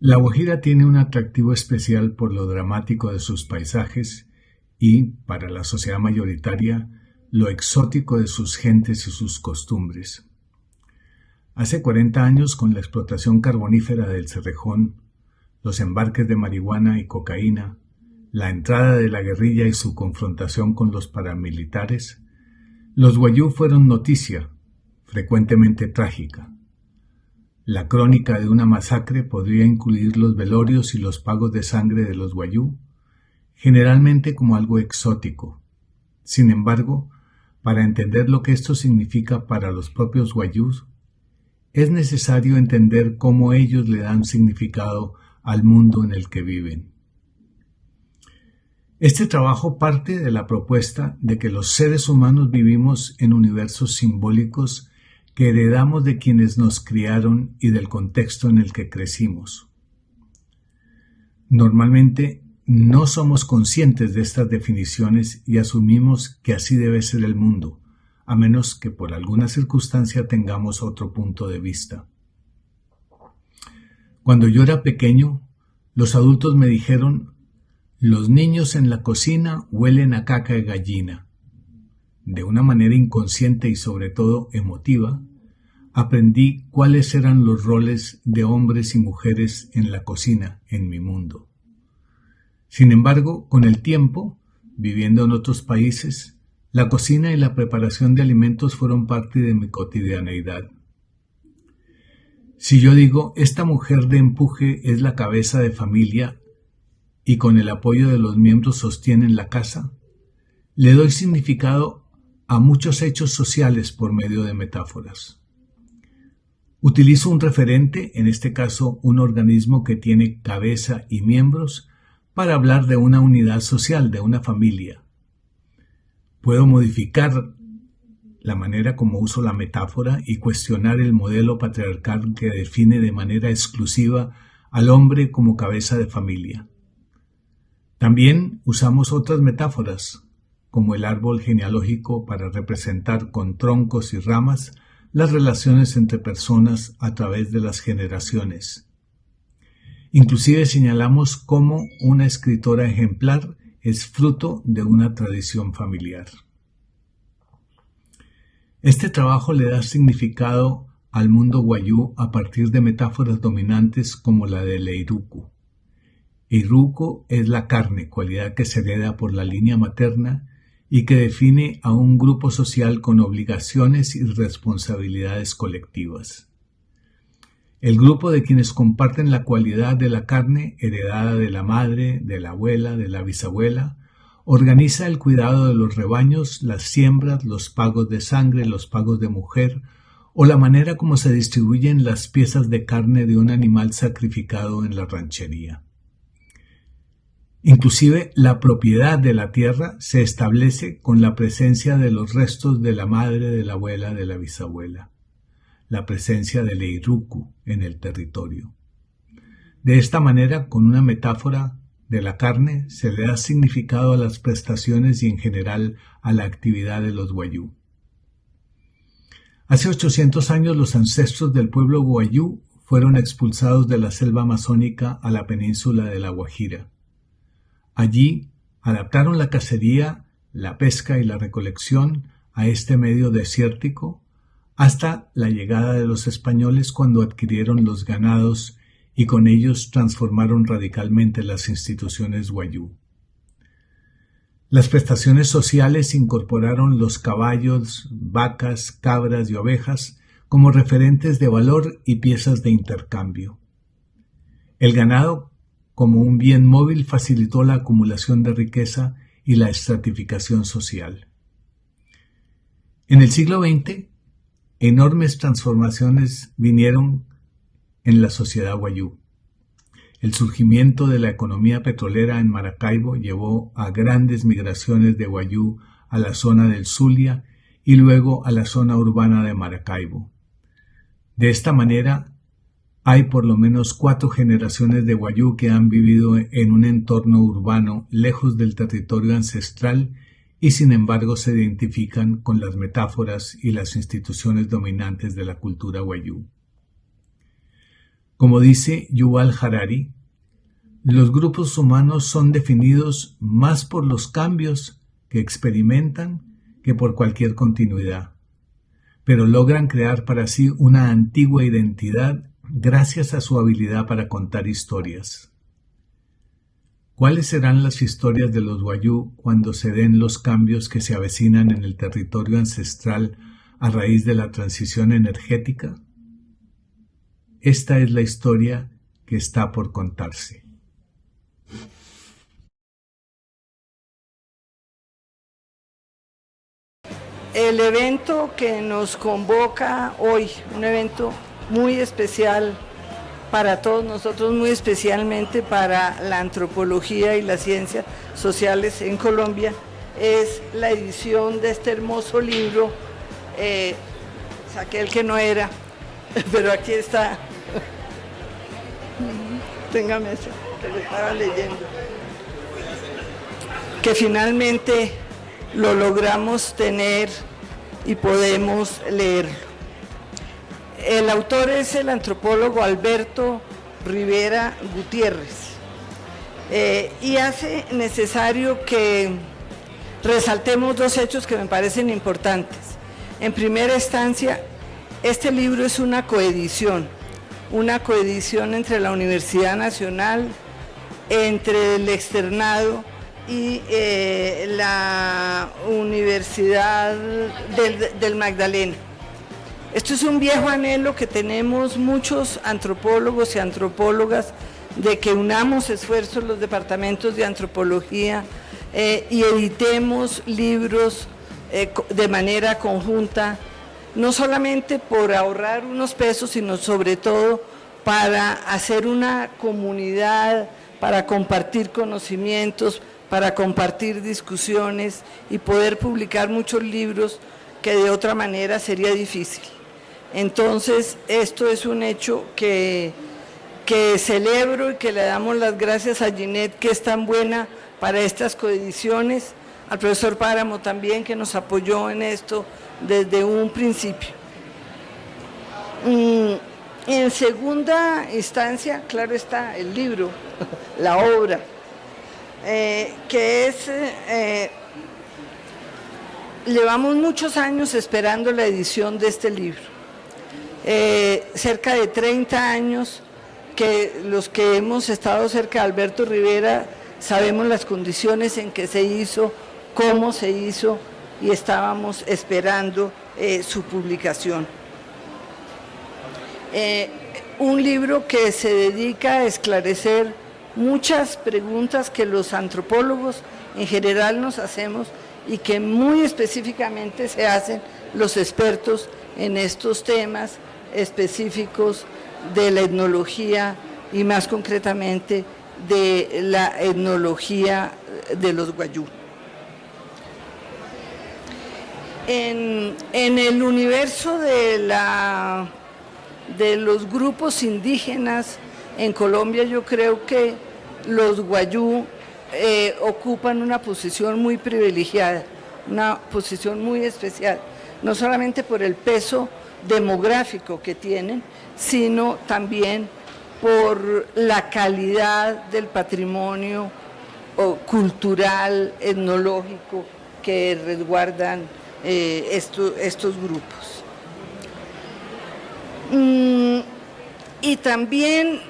La Guajira tiene un atractivo especial por lo dramático de sus paisajes y, para la sociedad mayoritaria, lo exótico de sus gentes y sus costumbres. Hace 40 años, con la explotación carbonífera del Cerrejón, los embarques de marihuana y cocaína, la entrada de la guerrilla y su confrontación con los paramilitares, los Wayuu fueron noticia, frecuentemente trágica. La crónica de una masacre podría incluir los velorios y los pagos de sangre de los Wayuu, generalmente como algo exótico. Sin embargo, para entender lo que esto significa para los propios Wayús, es necesario entender cómo ellos le dan significado al mundo en el que viven. Este trabajo parte de la propuesta de que los seres humanos vivimos en universos simbólicos que heredamos de quienes nos criaron y del contexto en el que crecimos. Normalmente no somos conscientes de estas definiciones y asumimos que así debe ser el mundo, a menos que por alguna circunstancia tengamos otro punto de vista. Cuando yo era pequeño, los adultos me dijeron: los niños en la cocina huelen a caca de gallina. De una manera inconsciente y sobre todo emotiva, aprendí cuáles eran los roles de hombres y mujeres en la cocina, en mi mundo. Sin embargo, con el tiempo, viviendo en otros países, la cocina y la preparación de alimentos fueron parte de mi cotidianeidad. Si yo digo, esta mujer de empuje es la cabeza de familia y con el apoyo de los miembros sostienen la casa, le doy significado a muchos hechos sociales por medio de metáforas. Utilizo un referente, en este caso un organismo que tiene cabeza y miembros, para hablar de una unidad social, de una familia. Puedo modificar la manera como uso la metáfora y cuestionar el modelo patriarcal que define de manera exclusiva al hombre como cabeza de familia. También usamos otras metáforas, como el árbol genealógico para representar con troncos y ramas las relaciones entre personas a través de las generaciones. Inclusive señalamos cómo una escritora ejemplar es fruto de una tradición familiar. Este trabajo le da significado al mundo Wayuu a partir de metáforas dominantes como la del eiruku. Eiruku es la carne, cualidad que se hereda por la línea materna y que define a un grupo social con obligaciones y responsabilidades colectivas. El grupo de quienes comparten la cualidad de la carne heredada de la madre, de la abuela, de la bisabuela, organiza el cuidado de los rebaños, las siembras, los pagos de sangre, los pagos de mujer, o la manera como se distribuyen las piezas de carne de un animal sacrificado en la ranchería. Inclusive la propiedad de la tierra se establece con la presencia de los restos de la madre, de la abuela, de la bisabuela, la presencia del eiruku en el territorio. De esta manera, con una metáfora de la carne, se le da significado a las prestaciones y en general a la actividad de los Wayuu. Hace 800 años los ancestros del pueblo Wayuu fueron expulsados de la selva amazónica a la península de la Guajira. Allí adaptaron la cacería, la pesca y la recolección a este medio desértico hasta la llegada de los españoles cuando adquirieron los ganados y con ellos transformaron radicalmente las instituciones Wayuu. Las prestaciones sociales incorporaron los caballos, vacas, cabras y ovejas como referentes de valor y piezas de intercambio. El ganado, como un bien móvil, facilitó la acumulación de riqueza y la estratificación social. En el siglo XX, enormes transformaciones vinieron en la sociedad Wayuu. El surgimiento de la economía petrolera en Maracaibo llevó a grandes migraciones de Wayuu a la zona del Zulia y luego a la zona urbana de Maracaibo. De esta manera, hay por lo menos 4 generaciones de Wayuu que han vivido en un entorno urbano lejos del territorio ancestral y sin embargo se identifican con las metáforas y las instituciones dominantes de la cultura Wayuu. Como dice Yuval Harari, los grupos humanos son definidos más por los cambios que experimentan que por cualquier continuidad, pero logran crear para sí una antigua identidad gracias a su habilidad para contar historias. ¿Cuáles serán las historias de los Wayuu cuando se den los cambios que se avecinan en el territorio ancestral a raíz de la transición energética? Esta es la historia que está por contarse. El evento que nos convoca hoy, un evento muy especial para todos nosotros, muy especialmente para la antropología y las ciencias sociales en Colombia, es la edición de este hermoso libro, saqué el que no era, pero aquí está, téngame ese, que lo estaba leyendo, que finalmente lo logramos tener y podemos leerlo. El autor es el antropólogo Alberto Rivera Gutiérrez y hace necesario que resaltemos dos hechos que me parecen importantes. En primera instancia, este libro es una coedición entre la Universidad Nacional, entre el Externado y la Universidad del Magdalena. Esto es un viejo anhelo que tenemos muchos antropólogos y antropólogas, de que unamos esfuerzos los departamentos de antropología y editemos libros de manera conjunta, no solamente por ahorrar unos pesos, sino sobre todo para hacer una comunidad, para compartir conocimientos, para compartir discusiones y poder publicar muchos libros que de otra manera sería difícil. Entonces, esto es un hecho que celebro y que le damos las gracias a Ginette, que es tan buena para estas coediciones, al profesor Páramo también, que nos apoyó en esto desde un principio. En segunda instancia, claro está, el libro, la obra, que es, llevamos muchos años esperando la edición de este libro, cerca de 30 años que los que hemos estado cerca de Alberto Rivera sabemos las condiciones en que se hizo, cómo se hizo, y estábamos esperando su publicación. Un libro que se dedica a esclarecer muchas preguntas que los antropólogos en general nos hacemos y que muy específicamente se hacen los expertos en estos temas específicos de la etnología y más concretamente de la etnología de los Wayuu. En el universo de los grupos indígenas en Colombia, yo creo que los Wayuu ocupan una posición muy privilegiada, una posición muy especial, no solamente por el peso demográfico que tienen, sino también por la calidad del patrimonio cultural, etnológico que resguardan estos grupos. Y también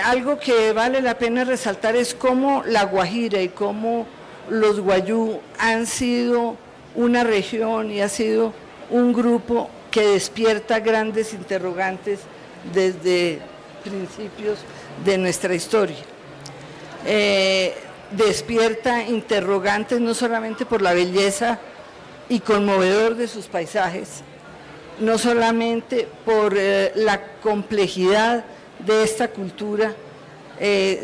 algo que vale la pena resaltar es cómo la Guajira y cómo los Wayuu han sido una región y ha sido un grupo que despierta grandes interrogantes desde principios de nuestra historia. Despierta interrogantes no solamente por la belleza y conmovedor de sus paisajes, no solamente por la complejidad de esta cultura.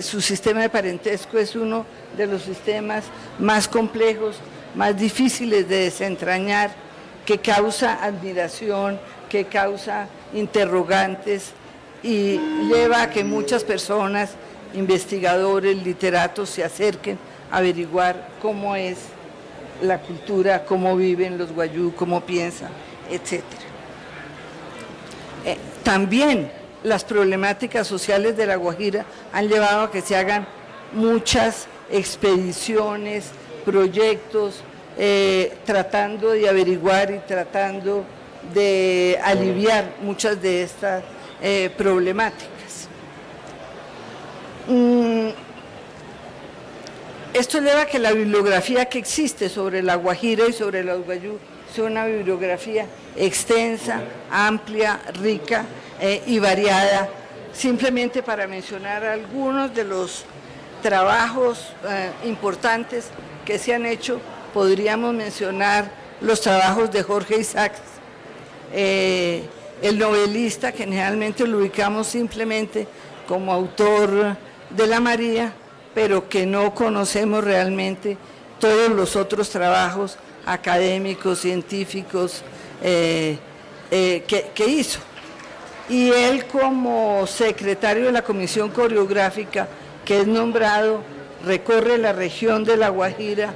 Su sistema de parentesco es uno de los sistemas más complejos, más difíciles de desentrañar, que causa admiración, que causa interrogantes y lleva a que muchas personas, investigadores, literatos, se acerquen a averiguar cómo es la cultura, cómo viven los Wayuu, cómo piensan, etc. También las problemáticas sociales de La Guajira han llevado a que se hagan muchas expediciones, proyectos, tratando de averiguar y tratando de aliviar muchas de estas problemáticas. Esto lleva a que la bibliografía que existe sobre La Guajira y sobre los guayú sea una bibliografía extensa, amplia, rica y variada. Simplemente para mencionar algunos de los trabajos importantes que se han hecho, podríamos mencionar los trabajos de Jorge Isaacs, el novelista, que generalmente lo ubicamos simplemente como autor de La María, pero que no conocemos realmente todos los otros trabajos académicos, científicos que hizo. Y él, como secretario de la Comisión Coreográfica, que es nombrado, recorre la región de La Guajira,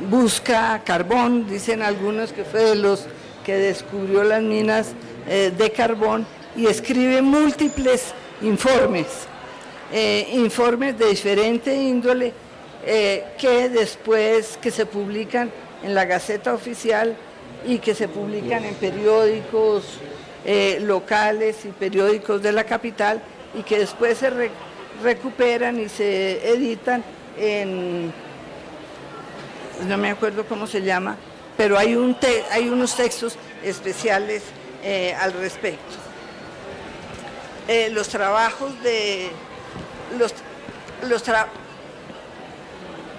busca carbón, dicen algunos que fue de los que descubrió las minas de carbón, y escribe múltiples informes de diferente índole, que después que se publican en la Gaceta Oficial y que se publican en periódicos locales y periódicos de la capital, y que después se recuperan y se editan en, no me acuerdo cómo se llama, pero hay unos textos especiales al respecto. Los trabajos de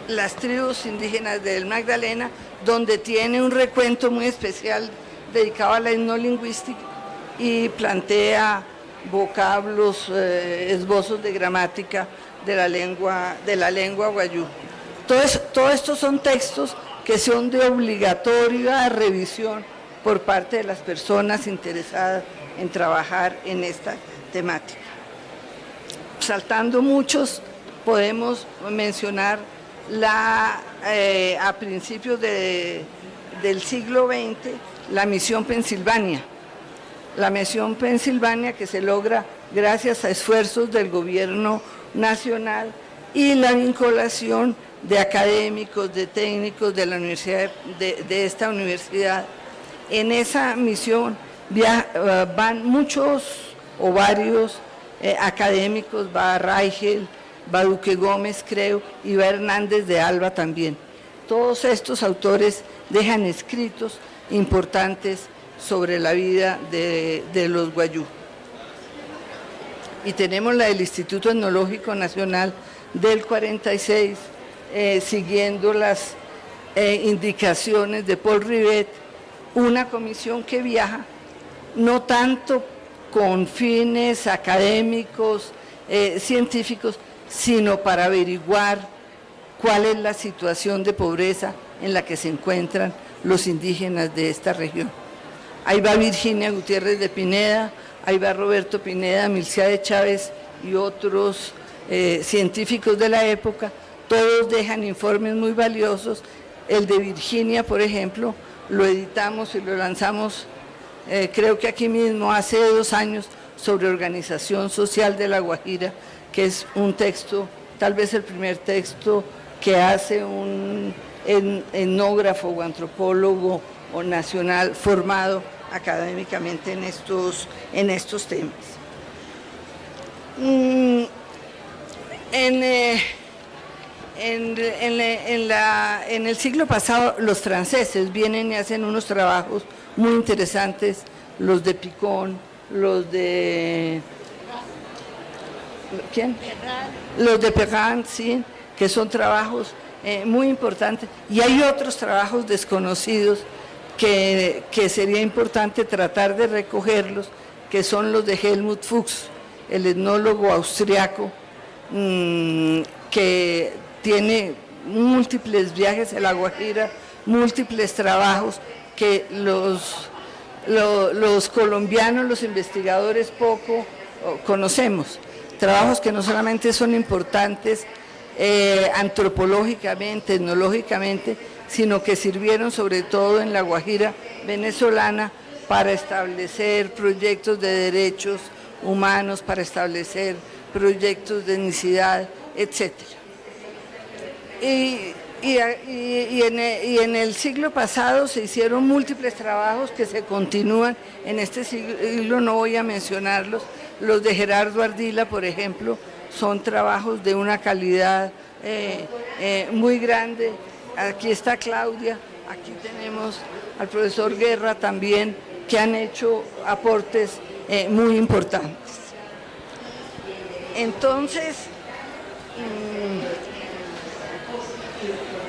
las tribus indígenas del Magdalena, donde tiene un recuento muy especial dedicado a la etnolingüística y plantea vocablos, esbozos de gramática de la lengua guayú. Todos estos son textos que son de obligatoria revisión por parte de las personas interesadas en trabajar en esta temática. Saltando muchos, podemos mencionar a principios del siglo XX, la Misión Pensilvania. La Misión Pensilvania, que se logra gracias a esfuerzos del gobierno nacional y la vinculación de académicos, de técnicos de la universidad, de esta universidad. En esa misión van muchos o varios académicos, va Raigel, va Duque Gómez, creo, y va Hernández de Alba también. Todos estos autores dejan escritos importantes sobre la vida de los guayú. Y tenemos la del Instituto Etnológico Nacional del 46, siguiendo las indicaciones de Paul Rivet, una comisión que viaja no tanto con fines académicos, científicos, sino para averiguar cuál es la situación de pobreza en la que se encuentran los indígenas de esta región. Ahí va Virginia Gutiérrez de Pineda, ahí va Roberto Pineda, Milcea de Chávez y otros científicos de la época. Todos dejan informes muy valiosos. El de Virginia, por ejemplo, lo editamos y lo lanzamos, creo que aquí mismo, hace 2 años, sobre organización social de La Guajira, que es un texto, tal vez el primer texto que hace un etnógrafo o antropólogo o nacional formado académicamente en estos temas. En el siglo pasado los franceses vienen y hacen unos trabajos muy interesantes, los de Picón, los de... ¿Quién? Los de Perrin, sí, que son trabajos muy importantes, y hay otros trabajos desconocidos que sería importante tratar de recogerlos, que son los de Helmut Fuchs, el etnólogo austriaco, que tiene múltiples viajes a La Guajira, múltiples trabajos que los colombianos, los investigadores, poco conocemos. Trabajos que no solamente son importantes antropológicamente, etnológicamente, sino que sirvieron sobre todo en La Guajira venezolana para establecer proyectos de derechos humanos, para establecer proyectos de etnicidad, etc. Y en el siglo pasado se hicieron múltiples trabajos que se continúan en este siglo, no voy a mencionarlos. Los de Gerardo Ardila, por ejemplo, son trabajos de una calidad muy grande. Aquí está Claudia, aquí tenemos al profesor Guerra también, que han hecho aportes muy importantes.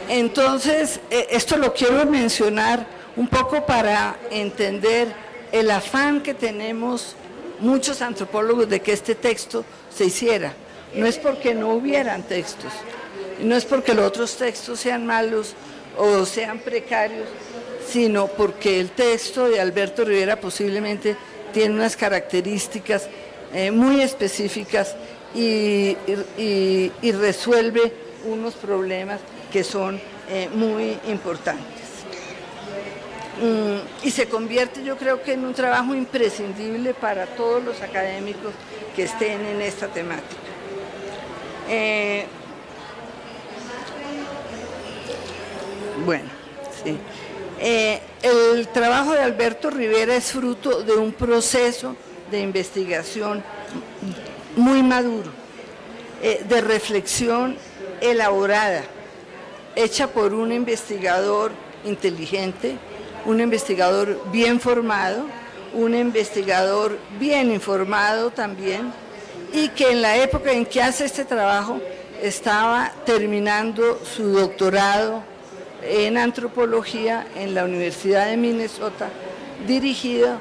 Entonces, esto lo quiero mencionar un poco para entender el afán que tenemos muchos antropólogos de que este texto se hiciera. No es porque no hubieran textos, no es porque los otros textos sean malos o sean precarios, sino porque el texto de Alberto Rivera posiblemente tiene unas características muy específicas y resuelve unos problemas que son muy importantes. Y se convierte, yo creo que en un trabajo imprescindible para todos los académicos que estén en esta temática. Bueno, sí. El trabajo de Alberto Rivera es fruto de un proceso de investigación muy maduro, de reflexión elaborada, hecha por un investigador inteligente, un investigador bien formado, un investigador bien informado también, y que en la época en que hace este trabajo estaba terminando su doctorado en antropología en la Universidad de Minnesota, dirigido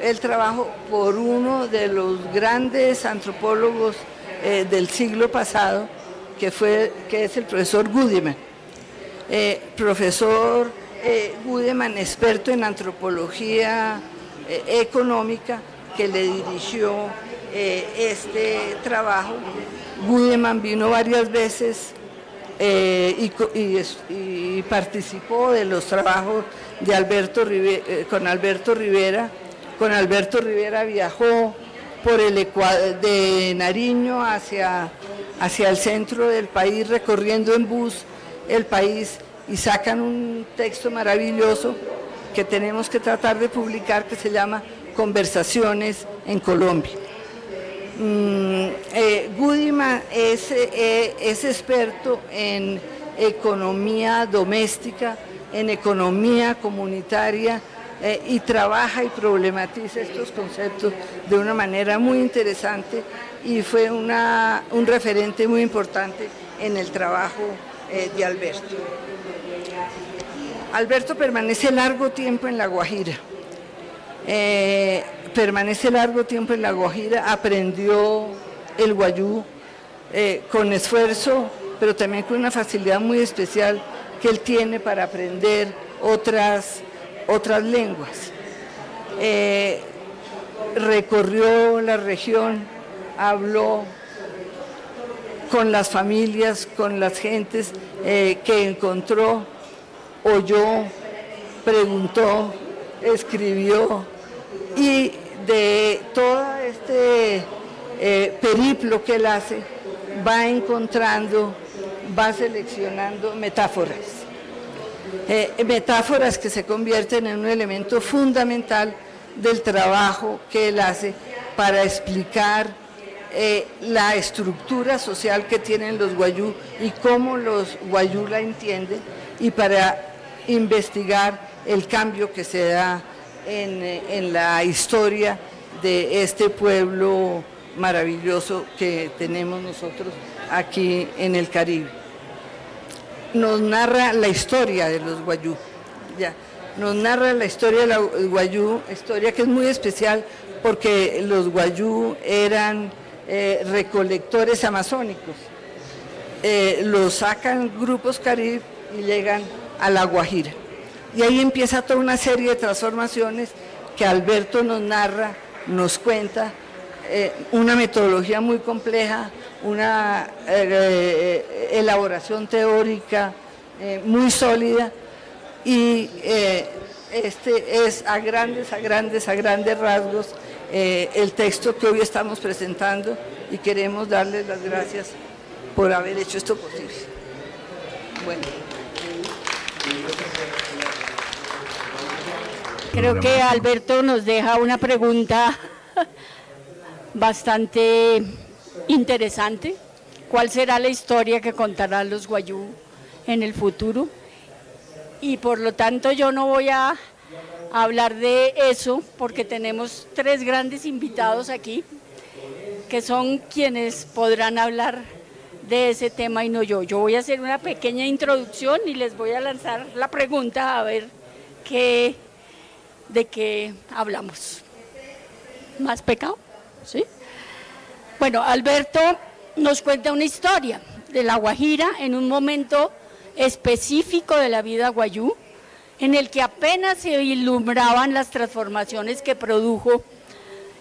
el trabajo por uno de los grandes antropólogos del siglo pasado, que es el profesor Gudeman. Profesor Gudeman, experto en antropología económica, que le dirigió este trabajo. Gudeman vino varias veces y participó de los trabajos de Alberto Rivera, con Alberto Rivera. Con Alberto Rivera viajó por el Ecuador, de Nariño hacia el centro del país, recorriendo en bus el país, y sacan un texto maravilloso que tenemos que tratar de publicar, que se llama Conversaciones en Colombia. Gudeman es experto en economía doméstica, en economía comunitaria, y trabaja y problematiza estos conceptos de una manera muy interesante, y fue un referente muy importante en el trabajo de Alberto. Alberto permanece largo tiempo en La Guajira. Aprendió el guayú con esfuerzo, pero también con una facilidad muy especial que él tiene para aprender otras lenguas. Recorrió la región, habló con las familias, con las gentes que encontró, oyó, preguntó, escribió, y de todo este periplo que él hace, va encontrando, va seleccionando metáforas. Metáforas que se convierten en un elemento fundamental del trabajo que él hace para explicar la estructura social que tienen los guayú y cómo los guayú la entienden, y para investigar el cambio que se da en la historia de este pueblo maravilloso que tenemos nosotros aquí en el Caribe. Nos narra la historia de los guayú, nos narra la historia de los guayú, historia que es muy especial porque los guayú eran recolectores amazónicos. Los sacan grupos Caribe y llegan a La Guajira. Y ahí empieza toda una serie de transformaciones que Alberto nos narra, nos cuenta, una metodología muy compleja, una elaboración teórica muy sólida, y este es a grandes rasgos el texto que hoy estamos presentando y queremos darles las gracias por haber hecho esto posible. Bueno. Creo que Alberto nos deja una pregunta bastante interesante. ¿Cuál será la historia que contarán los Wayúu en el futuro? Y por lo tanto yo no voy a hablar de eso porque tenemos 3 grandes invitados aquí que son quienes podrán hablar de ese tema y no yo. Yo voy a hacer una pequeña introducción y les voy a lanzar la pregunta a ver de qué hablamos. ¿Más pecado? ¿Sí? Bueno, Alberto nos cuenta una historia de La Guajira en un momento específico de la vida wayúu, en el que apenas se vislumbraban las transformaciones que produjo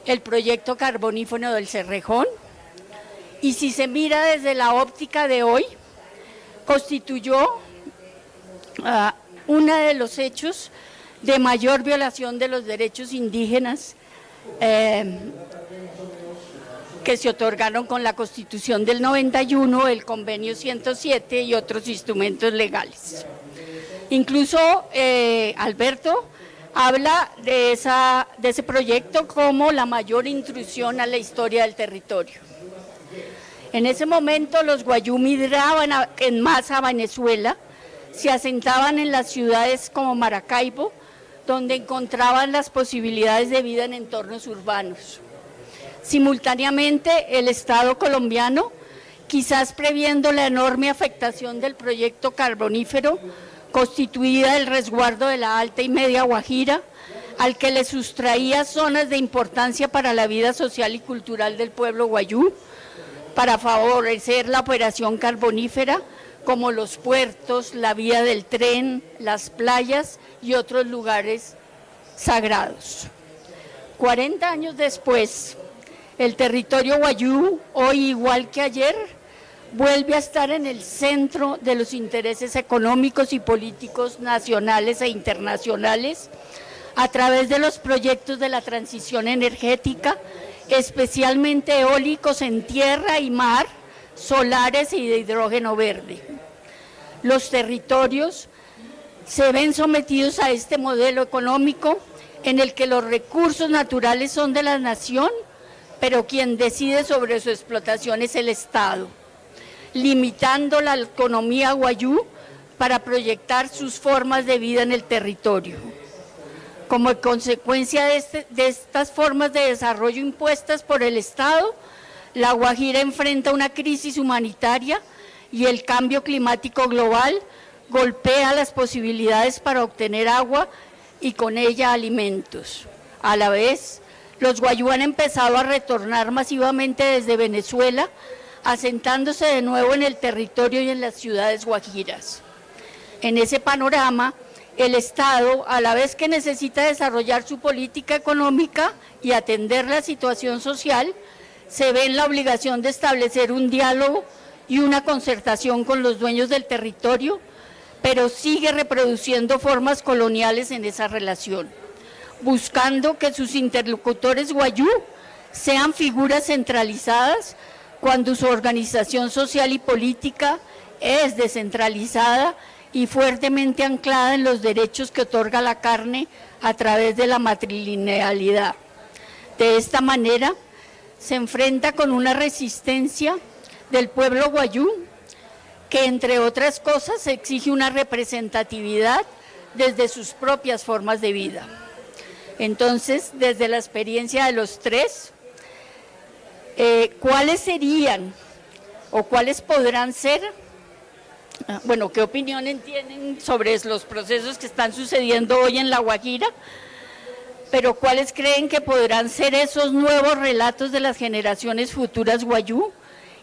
el proyecto carbonífero del Cerrejón, y si se mira desde la óptica de hoy, constituyó uno de los hechos de mayor violación de los derechos indígenas que se otorgaron con la Constitución del 91, el Convenio 107 y otros instrumentos legales. Incluso Alberto habla de ese proyecto como la mayor intrusión a la historia del territorio. En ese momento los wayúu migraban en masa a Venezuela, se asentaban en las ciudades como Maracaibo, donde encontraban las posibilidades de vida en entornos urbanos. Simultáneamente, el Estado colombiano, quizás previendo la enorme afectación del proyecto carbonífero, constituida del resguardo de la Alta y Media Guajira, al que le sustraía zonas de importancia para la vida social y cultural del pueblo wayúu, para favorecer la operación carbonífera, como los puertos, la vía del tren, las playas y otros lugares sagrados. 40 años después, el territorio wayúu, hoy igual que ayer, vuelve a estar en el centro de los intereses económicos y políticos nacionales e internacionales a través de los proyectos de la transición energética, especialmente eólicos en tierra y mar, solares y de hidrógeno verde. Los territorios se ven sometidos a este modelo económico en el que los recursos naturales son de la nación, pero quien decide sobre su explotación es el Estado, limitando la economía wayúu para proyectar sus formas de vida en el territorio. Como consecuencia de estas formas de desarrollo impuestas por el Estado, La Guajira enfrenta una crisis humanitaria y el cambio climático global golpea las posibilidades para obtener agua y con ella alimentos. A la vez, los wayúu han empezado a retornar masivamente desde Venezuela, asentándose de nuevo en el territorio y en las ciudades guajiras. En ese panorama, el Estado, a la vez que necesita desarrollar su política económica y atender la situación social, se ve en la obligación de establecer un diálogo y una concertación con los dueños del territorio, pero sigue reproduciendo formas coloniales en esa relación, buscando que sus interlocutores wayúu sean figuras centralizadas cuando su organización social y política es descentralizada y fuertemente anclada en los derechos que otorga la carne a través de la matrilinealidad. De esta manera, se enfrenta con una resistencia del pueblo wayúu que, entre otras cosas, exige una representatividad desde sus propias formas de vida. Entonces, desde la experiencia de los 3, ¿cuáles serían o cuáles podrán ser? Bueno, ¿qué opinión tienen sobre los procesos que están sucediendo hoy en La Guajira? Pero ¿cuáles creen que podrán ser esos nuevos relatos de las generaciones futuras wayúu?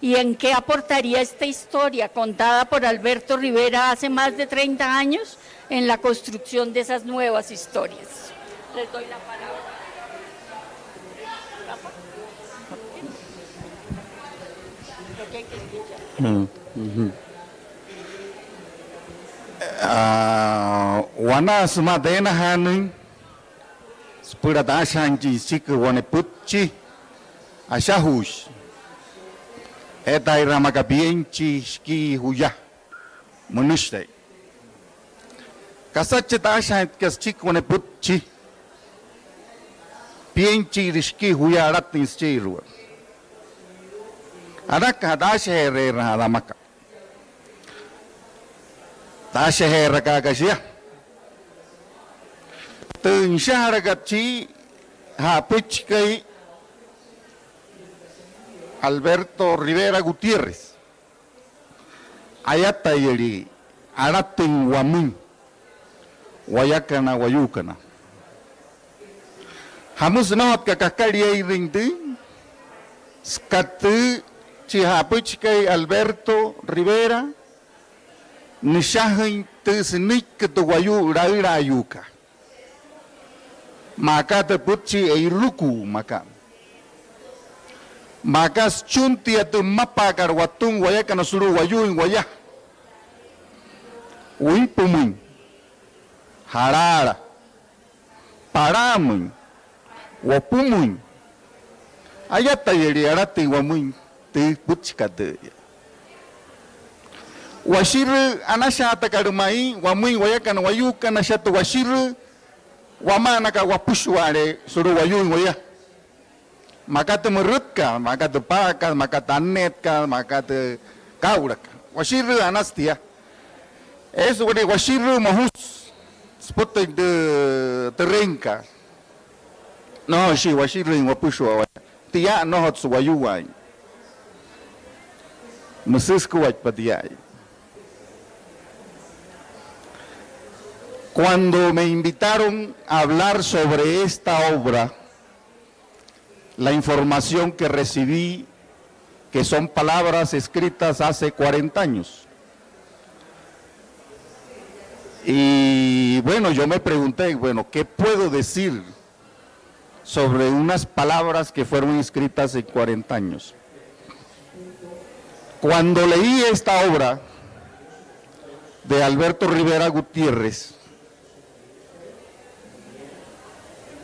¿Y en qué aportaría esta historia contada por Alberto Rivera hace más de 30 años en la construcción de esas nuevas historias? Les doy la palabra. Lo que hay que escuchar. wana sumadena hanin spura dashanji sik wane putchi ashahush eta iramakabienchi ski huya munishte kasache dashan kaschik wane putchi pienchi rishki huya ratin stiru araka dashere ramaka dashere kakashia từng shahara gachi ha puchkai Alberto Rivera Gutiérrez ayata yeri aratin wamun wayakana wayukana hamus not kakakari ringdi skatu chi ha puchkai Alberto Rivera nishahin tisnik to wayu raira yuka maka te putchi eiruku maka chunti atu mapa karwatung waya kana suru wayuin waya uipumun harara paramun wapumun ayata yeri arati wamun te putchi kate washir anashata karumai wamun waya kana wayu kana shatu washir wamana ka wapushware suru wayun waya maka te merutka maka te paka maka te anetka maka te kaurak washiru anastia eso wadi washiru mahus spotte de terenka no shi washiru wapushwa tia no hot wayuwai mesisku wat patiai. Cuando me invitaron a hablar sobre esta obra, la información que recibí, que son palabras escritas hace 40 años. Y bueno, yo me pregunté, bueno, ¿qué puedo decir sobre unas palabras que fueron escritas hace 40 años? Cuando leí esta obra de Alberto Rivera Gutiérrez,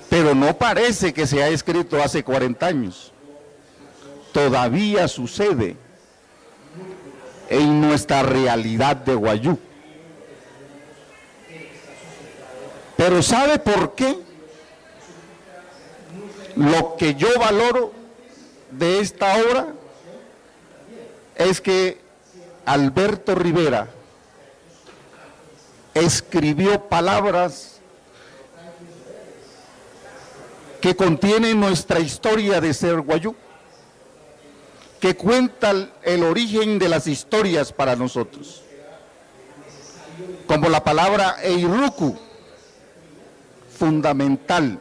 pero no parece que se ha escrito hace 40 años. Todavía sucede en nuestra realidad de Wayuu. Pero ¿sabe por qué? Lo que yo valoro de esta obra es que Alberto Rivera escribió palabras que contiene nuestra historia de ser Wayuu, que cuenta el origen de las historias para nosotros, como la palabra Eiruku, fundamental.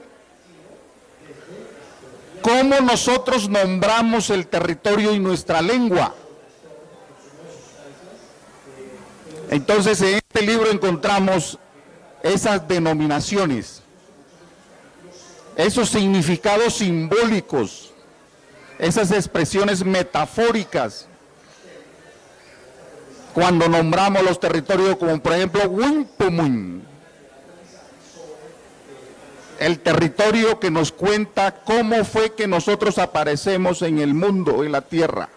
Cómo nosotros nombramos el territorio y nuestra lengua. Entonces en este libro encontramos esas denominaciones, esos significados simbólicos, esas expresiones metafóricas, cuando nombramos los territorios como por ejemplo Wimpumun, el territorio que nos cuenta cómo fue que nosotros aparecemos en el mundo, en la tierra.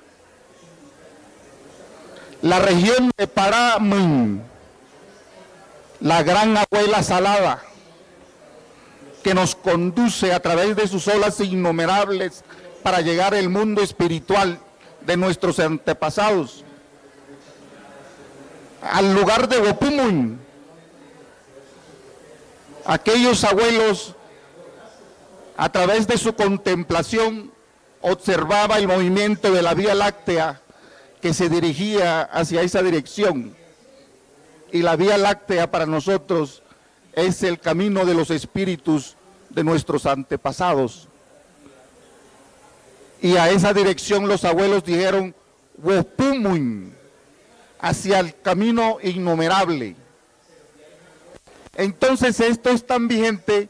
La región de Paramun, la gran abuela salada, que nos conduce a través de sus olas innumerables para llegar al mundo espiritual de nuestros antepasados. Al lugar de Wopumun, aquellos abuelos, a través de su contemplación, observaba el movimiento de la Vía Láctea que se dirigía hacia esa dirección. Y la Vía Láctea para nosotros es el camino de los espíritus de nuestros antepasados. Y a esa dirección los abuelos dijeron, Wopumun, hacia el camino innumerable. Entonces esto es tan vigente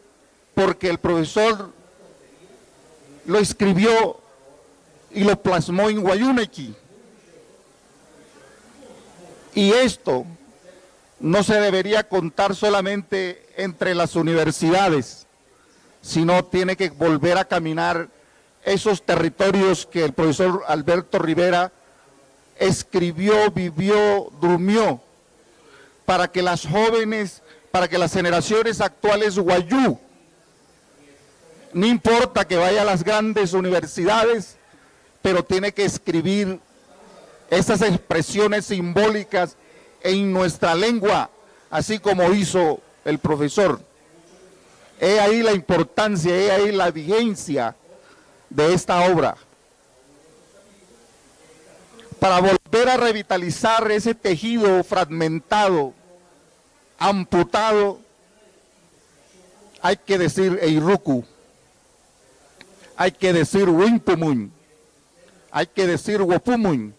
porque el profesor lo escribió y lo plasmó en Wayunequi. Y esto no se debería contar solamente entre las universidades, sino tiene que volver a caminar esos territorios que el profesor Alberto Rivera escribió, vivió, durmió, para que las jóvenes, para que las generaciones actuales guayú, no importa que vaya a las grandes universidades, pero tiene que escribir esas expresiones simbólicas en nuestra lengua, así como hizo el profesor. He ahí la importancia, he ahí la vigencia de esta obra. Para volver a revitalizar ese tejido fragmentado, amputado, hay que decir Eiruku, hay que decir Wimpumuñ, hay que decir Wopumuñ,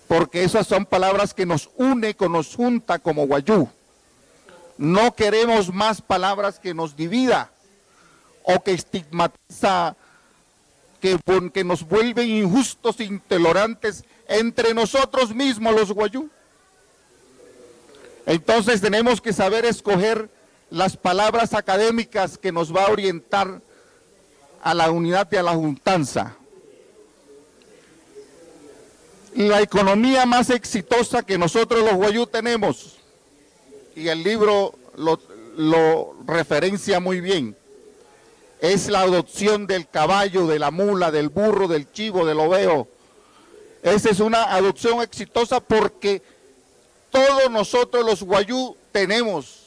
porque esas son palabras que nos une, que nos junta como guayú. No queremos más palabras que nos divida o que estigmatiza, que nos vuelven injustos, intolerantes entre nosotros mismos los guayú. Entonces tenemos que saber escoger las palabras académicas que nos va a orientar a la unidad y a la juntanza. La economía más exitosa que nosotros los guayú tenemos, y el libro lo referencia muy bien, es la adopción del caballo, de la mula, del burro, del chivo, del oveo. Esa es una adopción exitosa porque todos nosotros los guayú tenemos.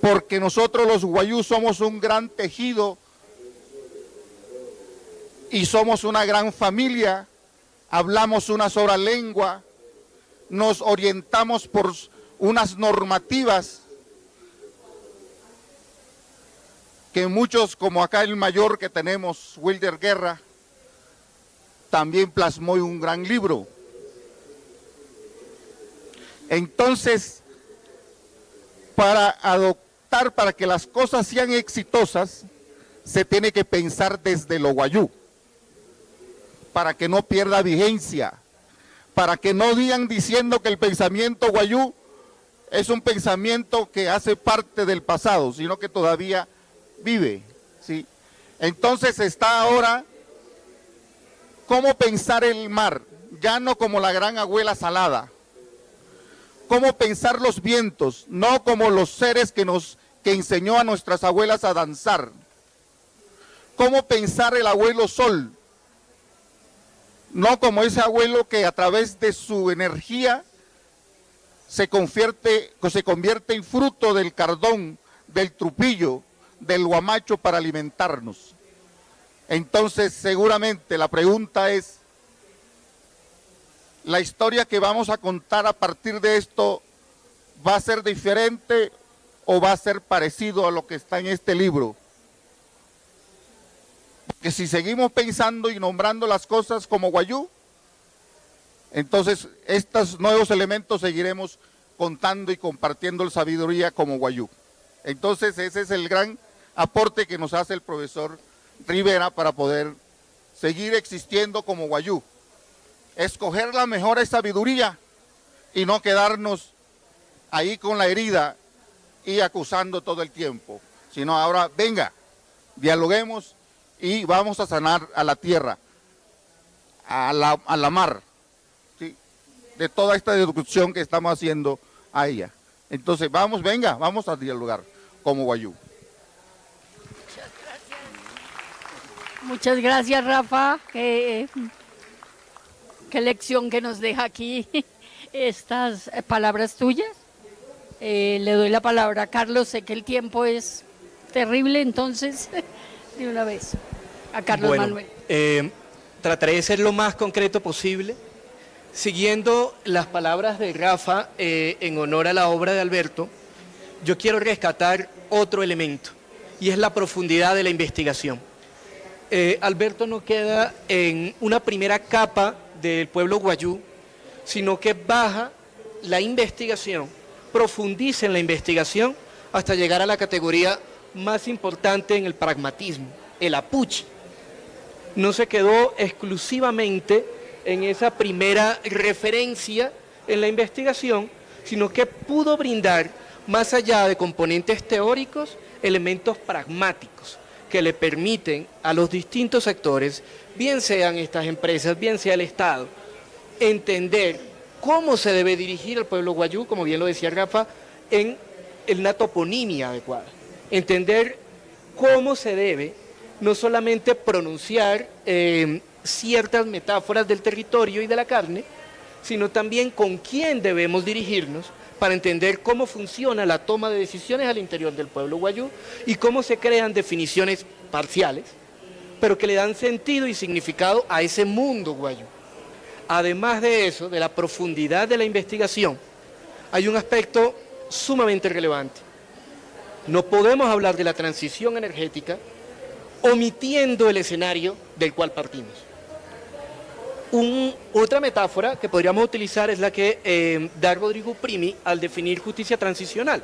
Porque nosotros los guayú somos un gran tejido y somos una gran familia, hablamos una sola lengua, nos orientamos por unas normativas que muchos, como acá el mayor que tenemos, Wilder Guerra, también plasmó en un gran libro. Entonces, para que las cosas sean exitosas, se tiene que pensar desde lo guayú, para que no pierda vigencia, para que no digan diciendo que el pensamiento guayú es un pensamiento que hace parte del pasado, sino que todavía vive, ¿sí? Entonces está ahora cómo pensar el mar, ya no como la gran abuela salada, cómo pensar los vientos, no como los seres que enseñó a nuestras abuelas a danzar, cómo pensar el abuelo sol, no como ese abuelo que a través de su energía se convierte en fruto del cardón, del trupillo, del guamacho para alimentarnos. Entonces, seguramente la pregunta es, ¿la historia que vamos a contar a partir de esto va a ser diferente o va a ser parecido a lo que está en este libro? Porque si seguimos pensando y nombrando las cosas como guayú, entonces estos nuevos elementos seguiremos contando y compartiendo la sabiduría como guayú. Entonces ese es el gran aporte que nos hace el profesor Rivera para poder seguir existiendo como guayú. Escoger la mejor sabiduría y no quedarnos ahí con la herida y acusando todo el tiempo, sino ahora venga, dialoguemos y vamos a sanar a la tierra, a la mar, ¿sí? De toda esta destrucción que estamos haciendo a ella. Entonces vamos a dialogar como guayú. Muchas gracias, Rafa. Qué lección que nos deja aquí estas palabras tuyas. Le doy la palabra a Carlos. Sé que el tiempo es terrible, entonces, de una vez, a Carlos Manuel. Trataré de ser lo más concreto posible, siguiendo las palabras de Rafa en honor a la obra de Alberto. Yo quiero rescatar otro elemento, y es la profundidad de la investigación. Alberto no queda en una primera capa del pueblo guayú, sino que baja la investigación, profundiza en la investigación hasta llegar a la categoría más importante en el pragmatismo, el apuche. No se quedó exclusivamente en esa primera referencia en la investigación, sino que pudo brindar, más allá de componentes teóricos, elementos pragmáticos que le permiten a los distintos sectores, bien sean estas empresas, bien sea el Estado, entender cómo se debe dirigir al pueblo guayú, como bien lo decía Rafa, en una toponimia adecuada. Entender cómo se debe no solamente pronunciar ciertas metáforas del territorio y de la carne, sino también con quién debemos dirigirnos para entender cómo funciona la toma de decisiones al interior del pueblo guayú y cómo se crean definiciones parciales, pero que le dan sentido y significado a ese mundo guayú. Además de eso, de la profundidad de la investigación, hay un aspecto sumamente relevante. No podemos hablar de la transición energética omitiendo el escenario del cual partimos. Otra metáfora que podríamos utilizar es la que da Rodrigo Primi al definir justicia transicional.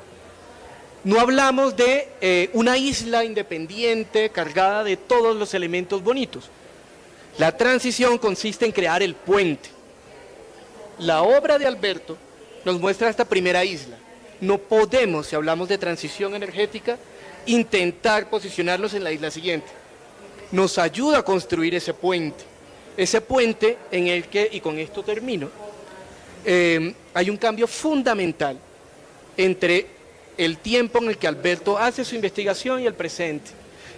No hablamos de una isla independiente cargada de todos los elementos bonitos. La transición consiste en crear el puente. La obra de Alberto nos muestra esta primera isla. No podemos, si hablamos de transición energética, intentar posicionarnos en la isla siguiente. Nos ayuda a construir ese puente en el que, y con esto termino, hay un cambio fundamental entre el tiempo en el que Alberto hace su investigación y el presente,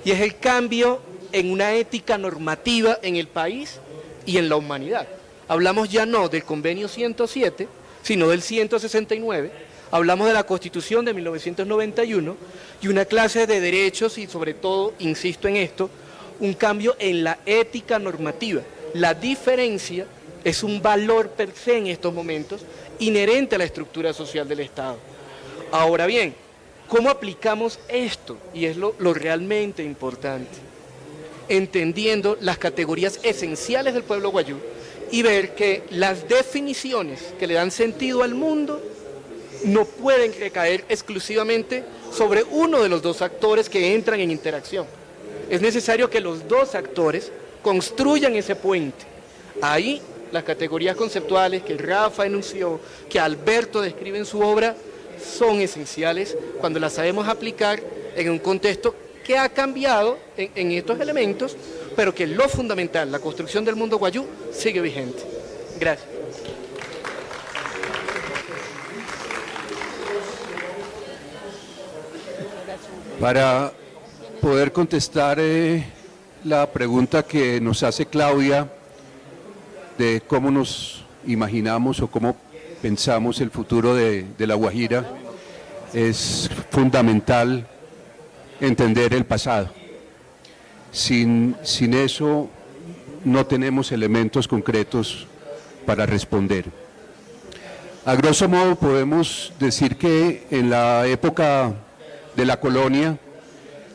y es el cambio en una ética normativa en el país y en la humanidad. Hablamos ya no del convenio 107, sino del 169, hablamos de la Constitución de 1991 y una clase de derechos y sobre todo, insisto en esto, un cambio en la ética normativa. La diferencia es un valor per se en estos momentos inherente a la estructura social del Estado. Ahora bien, ¿cómo aplicamos esto? Y es lo realmente importante. Entendiendo las categorías esenciales del pueblo guayú y ver que las definiciones que le dan sentido al mundo no pueden recaer exclusivamente sobre uno de los dos actores que entran en interacción. Es necesario que los dos actores construyan ese puente. Ahí las categorías conceptuales que Rafa enunció, que Alberto describe en su obra, son esenciales cuando las sabemos aplicar en un contexto que ha cambiado en estos elementos, pero que lo fundamental, la construcción del mundo guayú, sigue vigente. Gracias. Para poder contestar la pregunta que nos hace Claudia de cómo nos imaginamos o cómo pensamos el futuro de La Guajira, es fundamental entender el pasado. Sin eso no tenemos elementos concretos para responder. A grosso modo podemos decir que en la época de la colonia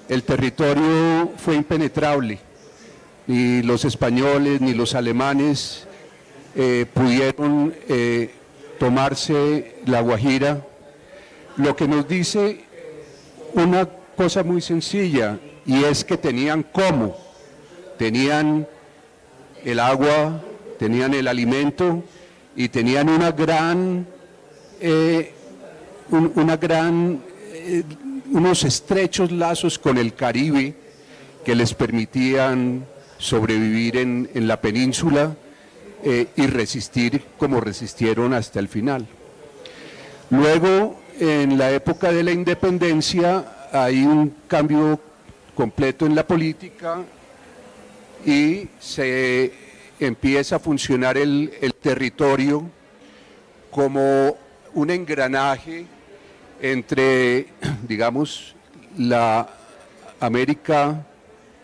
el territorio fue impenetrable. Ni los españoles ni los alemanes pudieron tomarse La Guajira, lo que nos dice una cosa muy sencilla, y es que tenían cómo, tenían el agua, tenían el alimento y tenían unos estrechos lazos con el Caribe que les permitían sobrevivir en la península y resistir como resistieron hasta el final. Luego, en la época de la independencia, hay un cambio completo en la política y se empieza a funcionar el territorio como un engranaje entre, digamos, la América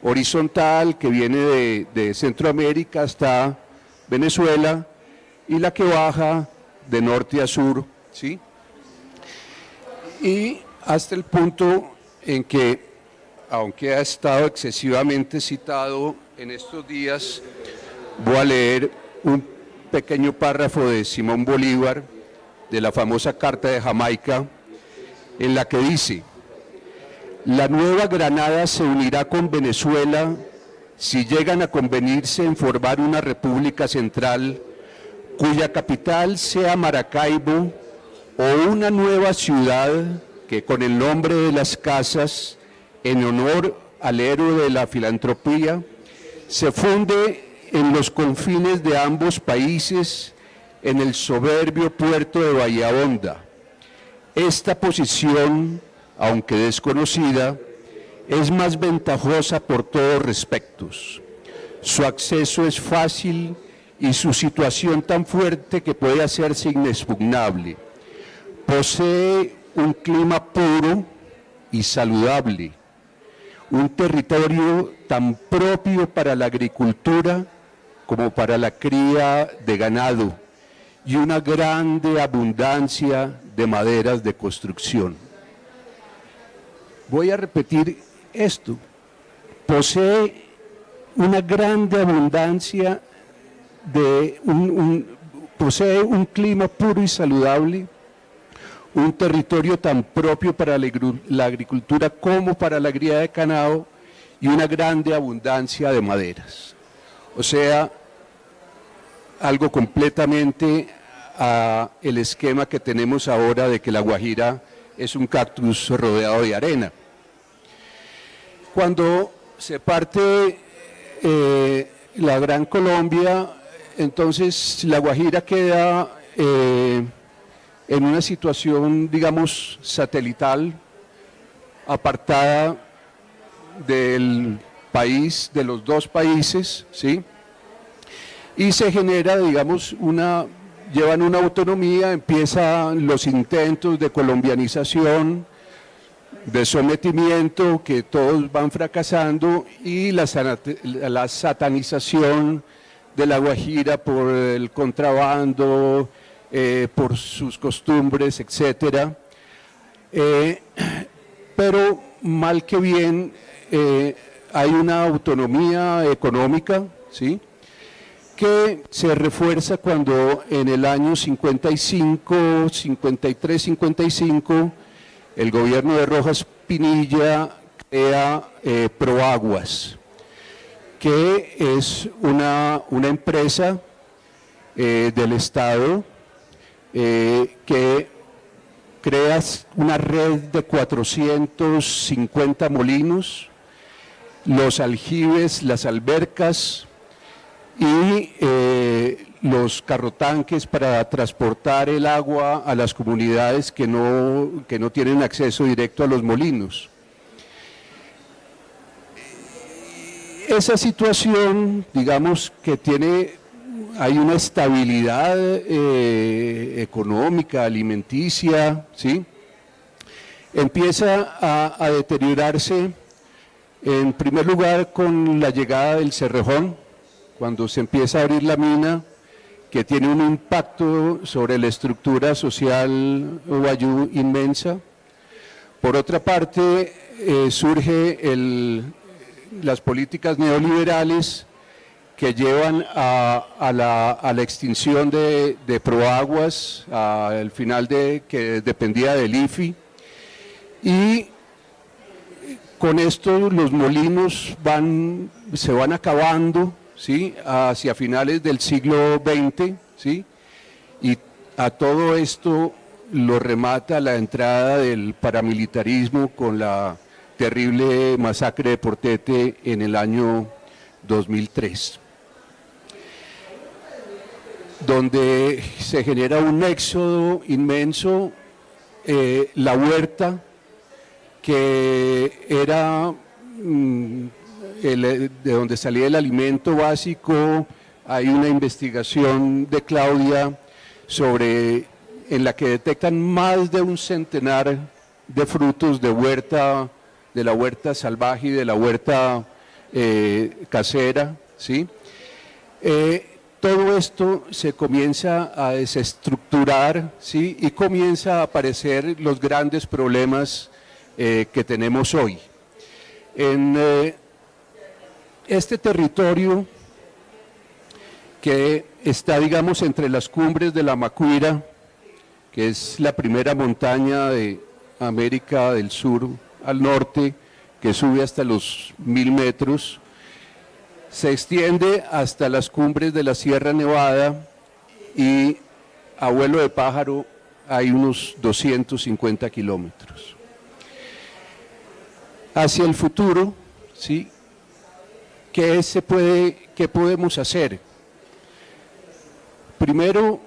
horizontal que viene de Centroamérica hasta Venezuela y la que baja de norte a sur, ¿sí? Y hasta el punto en que, aunque ha estado excesivamente citado en estos días, voy a leer un pequeño párrafo de Simón Bolívar, de la famosa Carta de Jamaica, en la que dice: la Nueva Granada se unirá con Venezuela si llegan a convenirse en formar una república central cuya capital sea Maracaibo o una nueva ciudad que con el nombre de Las Casas, en honor al héroe de la filantropía, se funde en los confines de ambos países en el soberbio puerto de Bahía Honda. Esta posición, aunque desconocida, es más ventajosa por todos respectos. Su acceso es fácil y su situación tan fuerte que puede hacerse inexpugnable. Posee un clima puro y saludable, un territorio tan propio para la agricultura como para la cría de ganado y una grande abundancia de maderas de construcción. Voy a repetir esto: posee una grande abundancia posee un clima puro y saludable, un territorio tan propio para la agricultura como para la cría de ganado y una grande abundancia de maderas. O sea, algo completamente el esquema que tenemos ahora de que la Guajira es un cactus rodeado de arena. Cuando se parte la Gran Colombia, entonces la Guajira queda en una situación, digamos, satelital, apartada del país, de los dos países, ¿sí? Y se genera, digamos, llevan una autonomía, empiezan los intentos de colombianización, de sometimiento, que todos van fracasando, y la satanización de la Guajira por el contrabando, por sus costumbres, etcétera. Pero mal que bien hay una autonomía económica, ¿sí?, que se refuerza cuando en el año 55, 53, 55, el gobierno de Rojas Pinilla crea Proaguas, que es una empresa del Estado que crea una red de 450 molinos, los aljibes, las albercas y los carrotanques para transportar el agua a las comunidades que no tienen acceso directo a los molinos. Esa situación, digamos, que hay una estabilidad económica, alimenticia, ¿sí?, empieza a deteriorarse, en primer lugar, con la llegada del Cerrejón, cuando se empieza a abrir la mina, que tiene un impacto sobre la estructura social guayú inmensa. Por otra parte, surge las políticas neoliberales que llevan a la extinción de Proaguas, al final que dependía del IFI, y con esto los molinos se van acabando, ¿sí?, hacia finales del siglo XX, ¿sí?, y a todo esto lo remata la entrada del paramilitarismo con la terrible masacre de Portete en el año 2003, donde se genera un éxodo inmenso. La huerta, que era de donde salía el alimento básico, hay una investigación de Claudia en la que detectan más de un centenar de frutos de la huerta salvaje y de la huerta casera, ¿sí? Todo esto se comienza a desestructurar, ¿sí?, y comienza a aparecer los grandes problemas que tenemos hoy. En este territorio que está, digamos, entre las cumbres de la Macuira, que es la primera montaña de América del Sur al norte, que sube hasta los 1000 metros, se extiende hasta las cumbres de la Sierra Nevada y a vuelo de pájaro hay unos 250 kilómetros. Hacia el futuro, ¿sí? ¿Qué podemos hacer? Primero,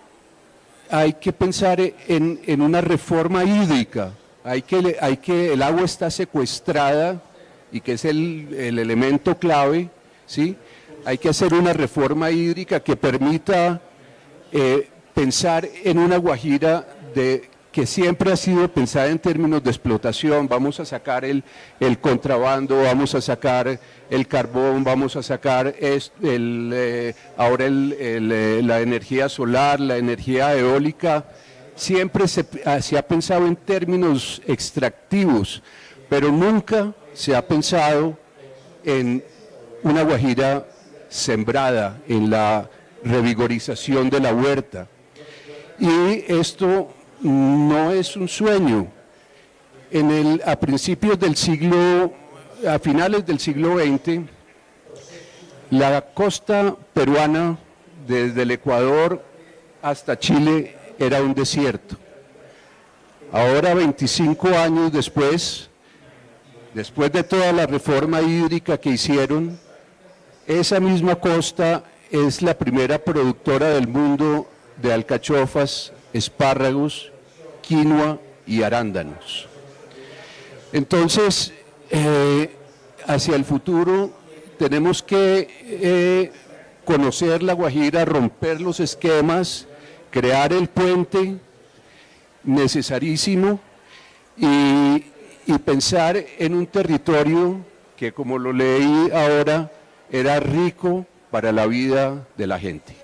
hay que pensar en una reforma hídrica. El agua está secuestrada y que es el elemento clave, ¿sí? Hay que hacer una reforma hídrica que permita pensar en una Guajira que siempre ha sido pensada en términos de explotación. Vamos a sacar el contrabando, vamos a sacar el carbón, vamos a sacar ahora la energía solar, la energía eólica. Siempre se ha pensado en términos extractivos, pero nunca se ha pensado en una Guajira sembrada, en la revigorización de la huerta. Y esto no es un sueño. A finales del siglo XX, la costa peruana, desde el Ecuador hasta Chile, era un desierto. Ahora, 25 años después de toda la reforma hídrica que hicieron, esa misma costa es la primera productora del mundo de alcachofas, espárragos, quinoa y arándanos. Entonces, hacia el futuro tenemos que conocer la Guajira, romper los esquemas, crear el puente necesarísimo y pensar en un territorio que, como lo leí ahora, era rico para la vida de la gente.